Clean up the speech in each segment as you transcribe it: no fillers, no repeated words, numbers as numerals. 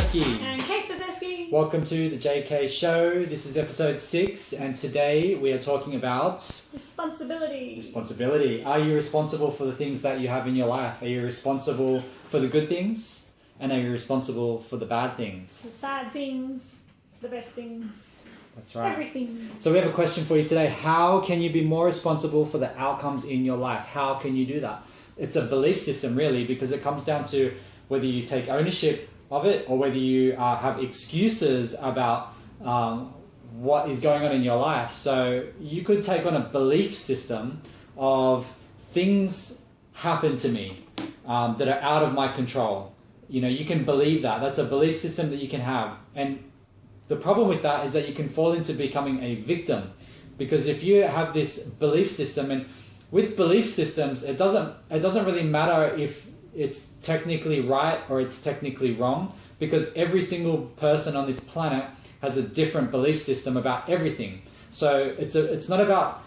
Bazeski. And Kate Bazeski. Welcome to the JK Show. This is episode 6, and today we are talking about responsibility. Responsibility. Are you responsible for the things that you have in your life? Are you responsible for the good things? And are you responsible for the bad things? The sad things, the best things. That's right. Everything. So we have a question for you today. How can you be more responsible for the outcomes in your life? How can you do that? It's a belief system, really, because it comes down to whether you take ownership of it or whether you have excuses about what is going on in your life. So you could take on a belief system of things happen to me that are out of my control. You know, you can believe that. That's a belief system that you can have. And the problem with that is that you can fall into becoming a victim, because if you have this belief system, and with belief systems, it doesn't really matter if it's technically right or it's technically wrong, because every single person on this planet has a different belief system about everything. So it's not about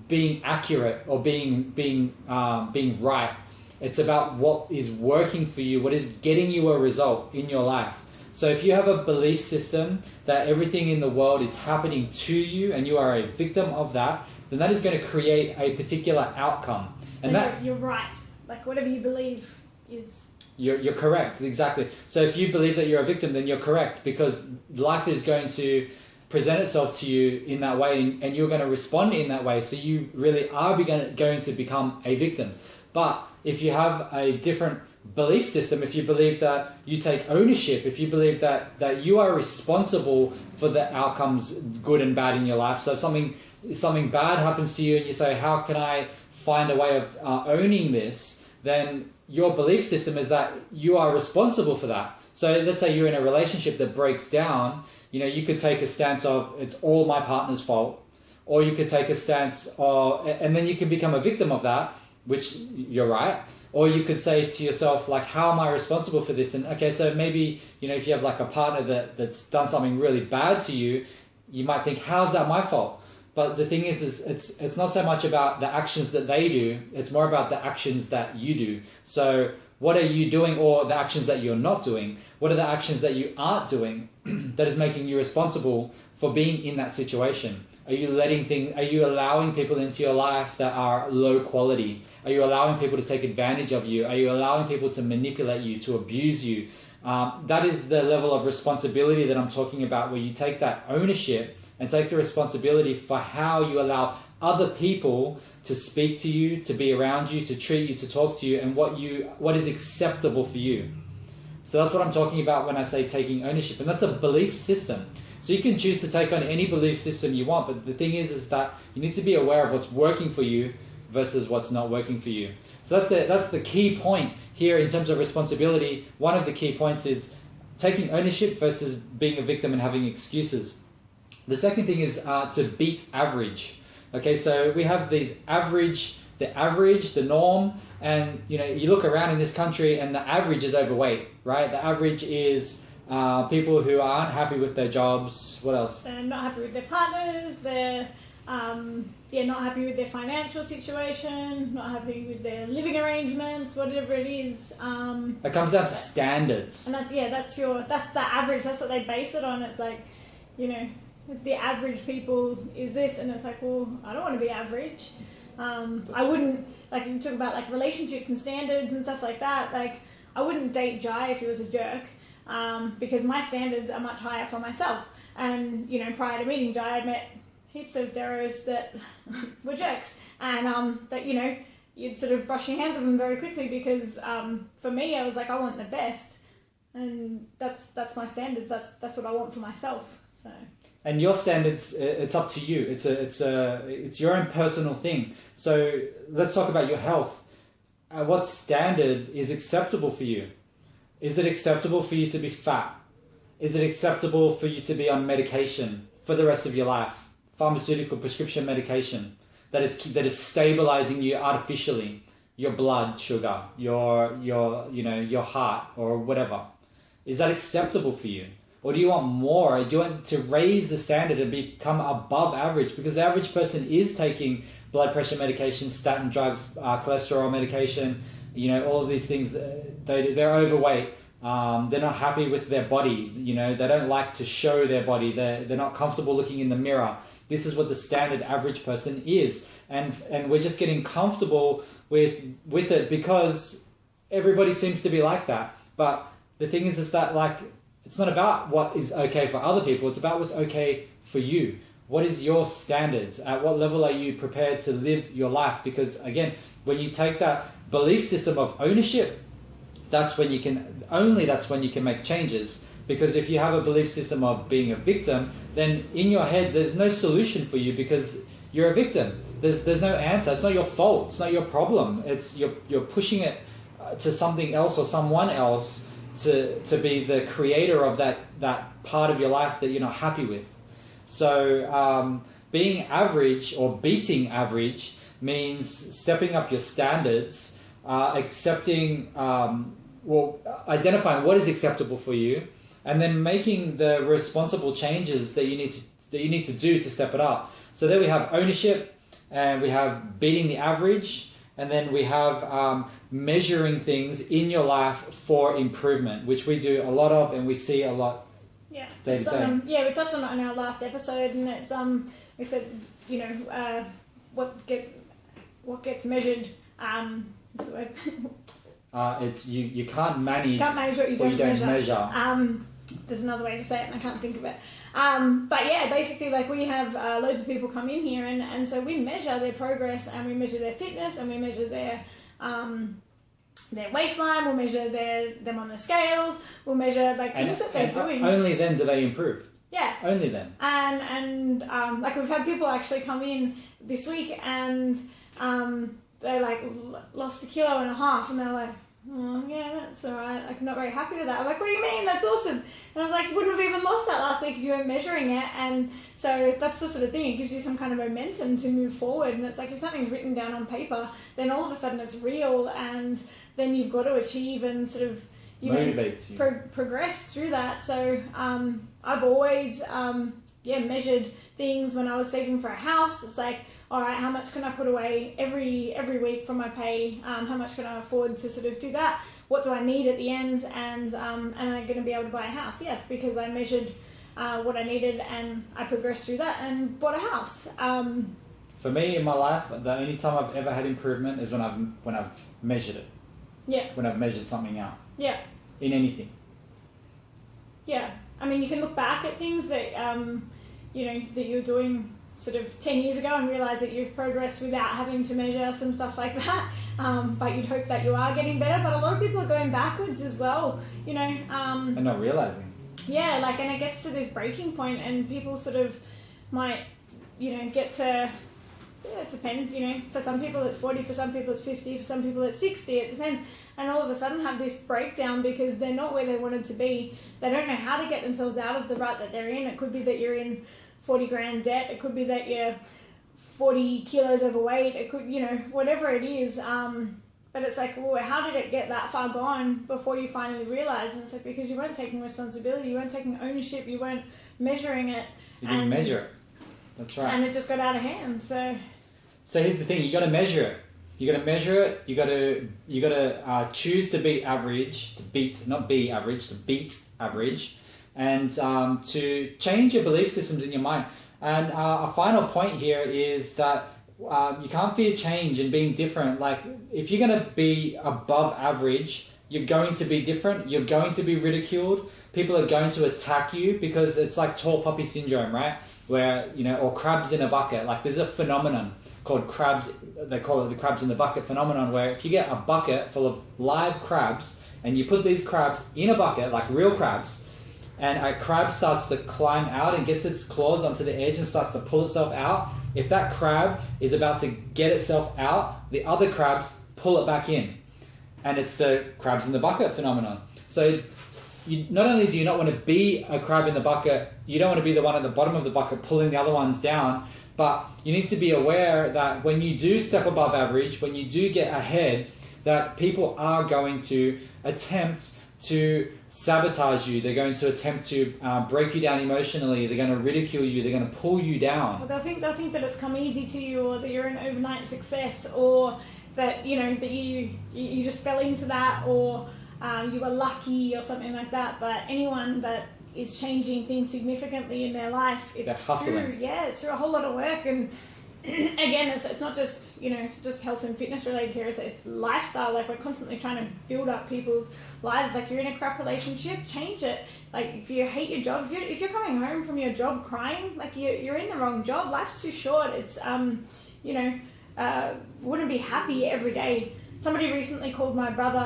being accurate or being right. It's about what is working for you, what is getting you a result in your life. So if you have a belief system that everything in the world is happening to you and you are a victim of that, then that is going to create a particular outcome. And you're right. Like whatever you believe is... You're correct, exactly. So if you believe that you're a victim, then you're correct, because life is going to present itself to you in that way, and you're going to respond in that way. So you really are going to become a victim. But if you have a different belief system, if you believe that you take ownership, if you believe that you are responsible for the outcomes, good and bad, in your life. So if something bad happens to you and you say, how can I find a way of owning this? Then your belief system is that you are responsible for that. So let's say you're in a relationship that breaks down. You know, you could take a stance of it's all my partner's fault, or you could take a stance of, and then you can become a victim of that, which you're right. Or you could say to yourself, like, how am I responsible for this? And okay, so maybe, you know, if you have like a partner that's done something really bad to you, you might think, how's that my fault? But the thing is it's not so much about the actions that they do, it's more about the actions that you do. So what are you doing, or the actions that you're not doing? What are the actions that you aren't doing that is making you responsible for being in that situation? Are you allowing people into your life that are low quality? Are you allowing people to take advantage of you? Are you allowing people to manipulate you, to abuse you? That is the level of responsibility that I'm talking about, where you take that ownership and take the responsibility for how you allow other people to speak to you, to be around you, to treat you, to talk to you, and what is acceptable for you. So that's what I'm talking about when I say taking ownership, and that's a belief system. So you can choose to take on any belief system you want, but the thing is that you need to be aware of what's working for you versus what's not working for you. So that's the key point here in terms of responsibility. One of the key points is taking ownership versus being a victim and having excuses. The second thing is to beat average. Okay, so we have the average, the norm, and you know, you look around in this country and the average is overweight, right? The average is people who aren't happy with their jobs. What else? They're not happy with their partners. They're not happy with their financial situation. Not happy with their living arrangements. Whatever it is. It comes down to standards. And that's the average. That's what they base it on. It's like, you know, the average people is this, and it's like, well, I don't want to be average. I wouldn't, like you talk about like relationships and standards and stuff like that. Like I wouldn't date Jai if he was a jerk. Because my standards are much higher for myself. And, you know, prior to meeting Jai, I'd met heaps of Deros that were jerks. And, that, you know, you'd sort of brush your hands with them very quickly because, for me, I was like, I want the best. And that's my standards. That's what I want for myself. So. And your standards, it's up to you. It's your own personal thing. So let's talk about your health. What standard is acceptable for you? Is it acceptable for you to be fat? Is it acceptable for you to be on medication for the rest of your life? Pharmaceutical prescription medication that is stabilizing you artificially, your blood sugar, your heart or whatever. Is that acceptable for you? Or do you want more? Do you want to raise the standard and become above average? Because the average person is taking blood pressure medication, statin drugs, cholesterol medication, you know, all of these things. They're overweight. They're not happy with their body. You know, they don't like to show their body. They're not comfortable looking in the mirror. This is what the standard average person is. And we're just getting comfortable with it because everybody seems to be like that. But the thing is that, like, it's not about what is okay for other people. It's about what's okay for you. What is your standards? At what level are you prepared to live your life? Because again, when you take that belief system of ownership, that's when you can make changes. Because if you have a belief system of being a victim, then in your head there's no solution for you because you're a victim. There's no answer. It's not your fault. It's not your problem. It's you're pushing it to something else or someone else to be the creator of that part of your life that you're not happy with. So being average or beating average means stepping up your standards, accepting, identifying what is acceptable for you, and then making the responsible changes that you need to do to step it up. So there we have ownership, and we have beating the average, and then we have measuring things in your life for improvement, which we do a lot of, and we see a lot. Yeah, day to day. We touched on it in our last episode, and it's we said, you know, what gets measured. What's the word? It's you can't manage. Can't manage what you don't measure. There's another way to say it, and I can't think of it. But yeah, basically, like, we have loads of people come in here, and so we measure their progress, and we measure their fitness, and we measure their waistline, we'll measure them on the scales, we'll measure like things that they're doing. Only then do they improve. Yeah. Only then. And like, we've had people actually come in this week, and they like lost 1.5 kilos, and they're like, oh yeah, that's alright, like, I'm not very happy with that. I'm like, what do you mean? That's awesome. And I was like, you wouldn't have even lost that last week if you weren't measuring it. And so that's the sort of thing, it gives you some kind of momentum to move forward. And it's like, if something's written down on paper, then all of a sudden it's real, and then you've got to achieve and sort of, progress through that. So I've always measured things when I was saving for a house. It's like, all right, how much can I put away every week from my pay? How much can I afford to sort of do that? What do I need at the end? And am I going to be able to buy a house? Yes, because I measured what I needed, and I progressed through that and bought a house. For me, in my life, the only time I've ever had improvement is when I've measured it. Yeah. When I've measured something out. Yeah. In anything. Yeah. I mean, you can look back at things that that you were doing sort of 10 years ago and realise that you've progressed without having to measure some stuff like that. But you'd hope that you are getting better. But a lot of people are going backwards as well, you know. And not realising. Yeah, like, and it gets to this breaking point, and people sort of might, get to... Yeah, it depends, for some people it's 40, for some people it's 50, for some people it's 60, it depends. And all of a sudden have this breakdown because they're not where they wanted to be. They don't know how to get themselves out of the rut that they're in. It could be that you're in 40 grand debt. It could be that you're 40 kilos overweight. It could, whatever it is. But it's like, well, how did it get that far gone before you finally realise? And it's like, because you weren't taking responsibility, you weren't taking ownership, you weren't measuring it. You didn't measure it. That's right. And it just got out of hand, so... So here's the thing, you got to measure it. You got to measure it. You got to choose to beat average, to beat average, and to change your belief systems in your mind. And a final point here is that you can't fear change and being different. Like, if you're going to be above average, you're going to be different. You're going to be ridiculed. People are going to attack you because it's like tall poppy syndrome, right? Where, or crabs in a bucket. Like, there's a phenomenon called crabs, they call it the crabs in the bucket phenomenon, where if you get a bucket full of live crabs and you put these crabs in a bucket, like real crabs, and a crab starts to climb out and gets its claws onto the edge and starts to pull itself out, if that crab is about to get itself out, the other crabs pull it back in. And it's the crabs in the bucket phenomenon. So not only do you not want to be a crab in the bucket, you don't want to be the one at the bottom of the bucket pulling the other ones down, but you need to be aware that when you do step above average, when you do get ahead, that people are going to attempt to sabotage you. They're going to attempt to break you down emotionally. They're going to ridicule you. They're going to pull you down. Well, they'll think that it's come easy to you, or that you're an overnight success, or that that you just fell into that, or you were lucky or something like that. But anyone that is changing things significantly in their life, it's through a whole lot of work. And again, it's not just, it's just health and fitness related here. It's lifestyle. Like, we're constantly trying to build up people's lives. Like, you're in a crap relationship, change it. Like, if you hate your job, if you're coming home from your job crying, like, you're in the wrong job. Life's too short. It's wouldn't be happy every day. Somebody recently called my brother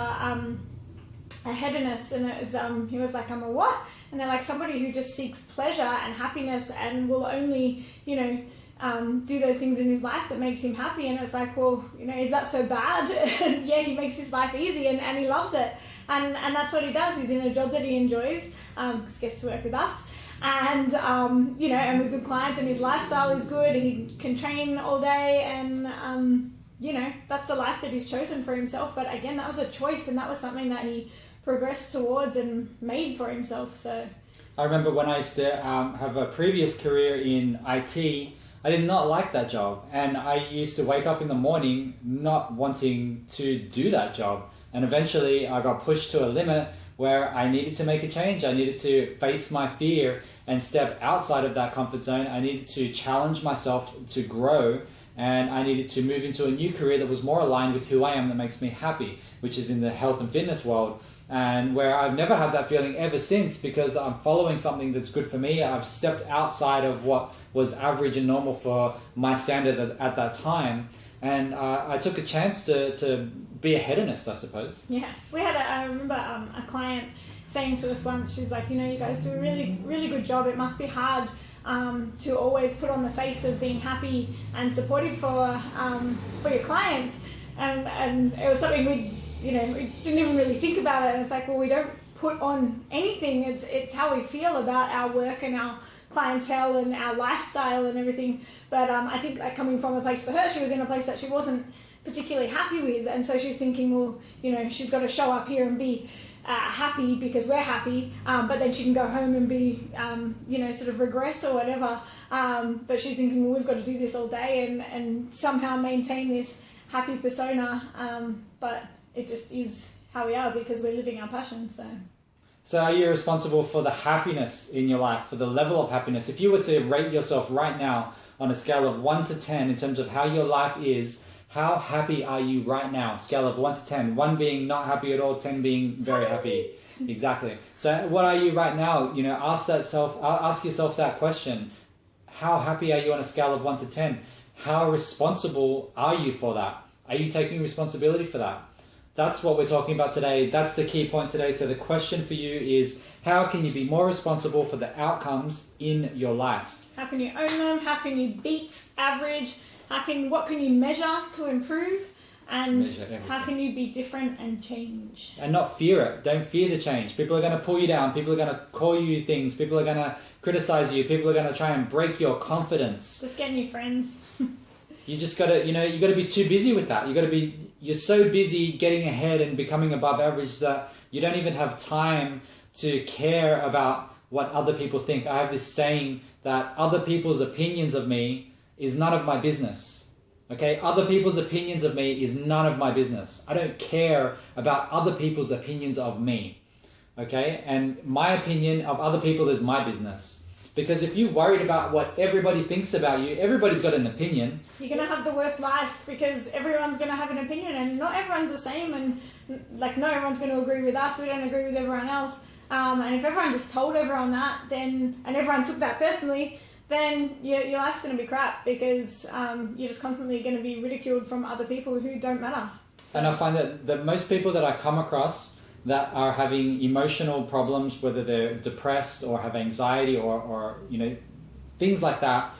a hedonist, and it was, he was like, I'm a what? And they're like, somebody who just seeks pleasure and happiness and will only, do those things in his life that makes him happy. And it's like, well, is that so bad? And yeah, he makes his life easy and he loves it. And that's what he does. He's in a job that he enjoys, because he gets to work with us. And, and with good clients, and his lifestyle is good. He can train all day, and, that's the life that he's chosen for himself. But again, that was a choice, and that was something that he progressed towards and made for himself. So I remember when I used to have a previous career in IT, I did not like that job. And I used to wake up in the morning not wanting to do that job. And eventually I got pushed to a limit where I needed to make a change. I needed to face my fear and step outside of that comfort zone. I needed to challenge myself to grow, and I needed to move into a new career that was more aligned with who I am, that makes me happy, which is in the health and fitness world. And where I've never had that feeling ever since, because I'm following something that's good for me. I've stepped outside of what was average and normal for my standard at that time. And I took a chance to be a hedonist, I suppose. Yeah, I remember a client saying to us once, she's like, you guys do a really, really good job. It must be hard to always put on the face of being happy and supportive for your clients. And it was something we didn't even really think about it. And it's like, well, we don't put on anything. It's how we feel about our work and our clientele and our lifestyle and everything. But I think, like, coming from a place for her, she was in a place that she wasn't particularly happy with, and so she's thinking, well, she's got to show up here and be happy because we're happy, but then she can go home and be sort of regress or whatever, but she's thinking, well, we've got to do this all day and somehow maintain this happy persona, but it just is how we are because we're living our passion. So are you responsible for the happiness in your life, for the level of happiness? If you were to rate yourself right now on a scale of 1 to 10 in terms of how your life is, how happy are you right now? Scale of 1 to 10. 1 being not happy at all, 10 being very happy. Exactly. So what are you right now? Ask yourself that question. How happy are you on a scale of 1 to 10? How responsible are you for that? Are you taking responsibility for that? That's what we're talking about today. That's the key point today. So the question for you is, how can you be more responsible for the outcomes in your life? How can you own them? How can you beat average? What can you measure to improve? And how can you be different and change? And not fear it. Don't fear the change. People are going to pull you down. People are going to call you things. People are going to criticize you. People are going to try and break your confidence. Just get new friends. You just got to, you got to be too busy with that. You're so busy getting ahead and becoming above average that you don't even have time to care about what other people think. I have this saying that other people's opinions of me is none of my business. Okay? Other people's opinions of me is none of my business. I don't care about other people's opinions of me. Okay? And my opinion of other people is my business. Because if you're worried about what everybody thinks about you, everybody's got an opinion. You're going to have the worst life because everyone's going to have an opinion, and not everyone's the same, and not everyone's going to agree with us. We don't agree with everyone else. And if everyone just told everyone that, and everyone took that personally, then your life's going to be crap because you're just constantly going to be ridiculed from other people who don't matter. So. And I find that most people that I come across that are having emotional problems, whether they're depressed or have anxiety or things like that,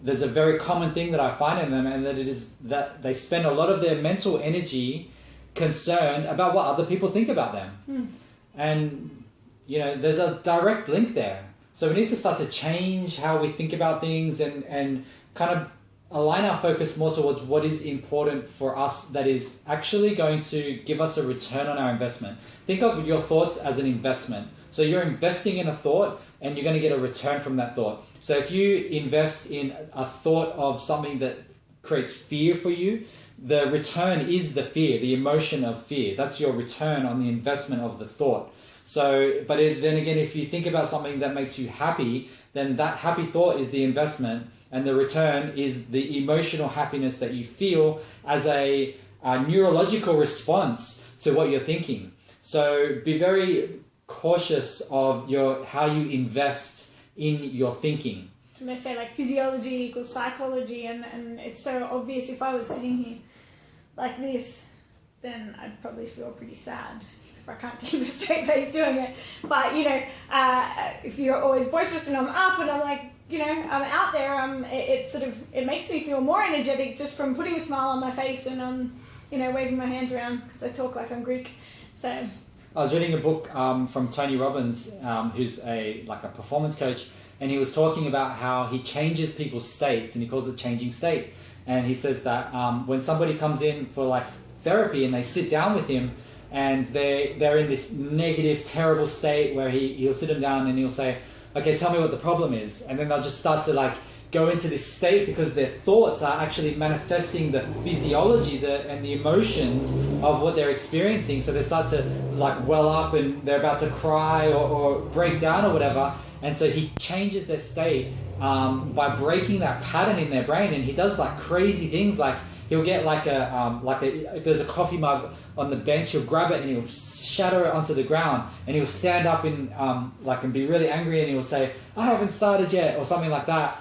there's a very common thing that I find in them, and that it is that they spend a lot of their mental energy concerned about what other people think about them. And there's a direct link there. So we need to start to change how we think about things and kind of align our focus more towards what is important for us that is actually going to give us a return on our investment. Think of your thoughts as an investment. So you're investing in a thought and you're going to get a return from that thought. So if you invest in a thought of something that creates fear for you, the return is the fear, the emotion of fear. That's your return on the investment of the thought. So, but then again, if you think about something that makes you happy, then that happy thought is the investment, and the return is the emotional happiness that you feel as a neurological response to what you're thinking. So be very cautious of how you invest in your thinking. And they say like physiology equals psychology, and it's so obvious. If I was sitting here like this, then I'd probably feel pretty sad if I can't keep a straight face doing it. But if you're always boisterous and I'm up and I'm like, I'm out there, it makes me feel more energetic just from putting a smile on my face and waving my hands around because I talk like I'm Greek. So I was reading a book from Tony Robbins, who's a performance coach, and he was talking about how he changes people's states, and he calls it changing state. And he says that when somebody comes in for therapy and they sit down with him and they're in this negative, terrible state where he'll sit them down and he'll say, okay, tell me what the problem is. And then they'll just start to go into this state because their thoughts are actually manifesting the physiology and the emotions of what they're experiencing. So they start to well up and they're about to cry or break down or whatever. And so he changes their state by breaking that pattern in their brain. And he does crazy things, he'll get if there's a coffee mug on the bench, he'll grab it and he'll shatter it onto the ground, and he'll stand up and be really angry, and he'll say, I haven't started yet, or something like that.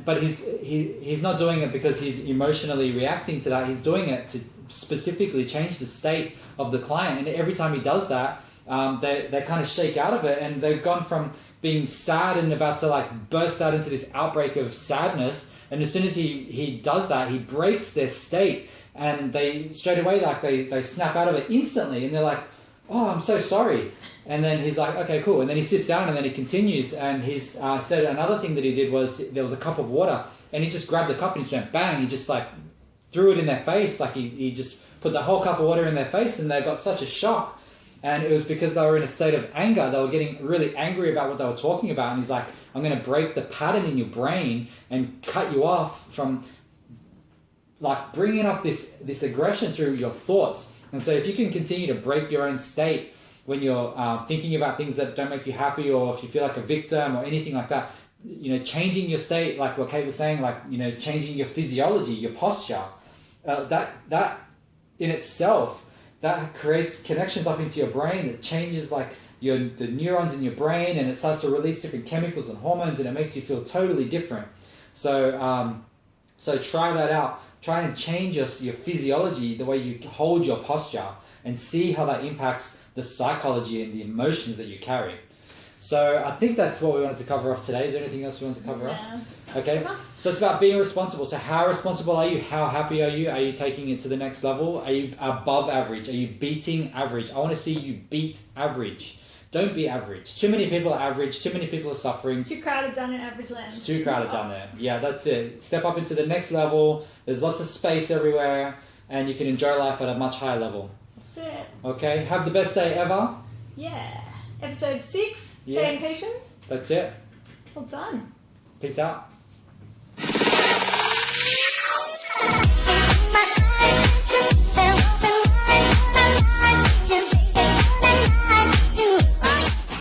But he's not doing it because he's emotionally reacting to that. He's doing it to specifically change the state of the client. And every time he does that, they kind of shake out of it, and they've gone from being sad and about to burst out into this outbreak of sadness. And as soon as he does that, he breaks their state, and they straight away they snap out of it instantly, and they're like, oh, I'm so sorry. And then he's like, okay, cool. And then he sits down and then he continues. And he's said another thing that he did was there was a cup of water, and he just grabbed the cup and he just went bang. He just threw it in their face. He just put the whole cup of water in their face, and they got such a shock. And it was because they were in a state of anger. They were getting really angry about what they were talking about. And he's like, I'm going to break the pattern in your brain and cut you off from bringing up this aggression through your thoughts. And so if you can continue to break your own state when you're thinking about things that don't make you happy, or if you feel like a victim or anything like that, changing your state, like what Kate was saying, changing your physiology, your posture, that in itself, that creates connections up into your brain that changes the neurons in your brain, and it starts to release different chemicals and hormones, and it makes you feel totally different. So so try that out. Try and change your physiology, the way you hold your posture, and see how that impacts the psychology and the emotions that you carry. So I think that's what we wanted to cover off today. Is there anything else you want to cover off? Okay. So it's about being responsible. So how responsible are you? How happy are you? Are you taking it to the next level? Are you above average? Are you beating average? I want to see you beat average. Don't be average. Too many people are average. Too many people are suffering. It's too crowded down in average land. It's too crowded down there. Yeah, that's it. Step up into the next level. There's lots of space everywhere, and you can enjoy life at a much higher level. That's it. Okay. Have the best day ever. Yeah. Episode 6. Jayamcation. That's it. Well done. Peace out. My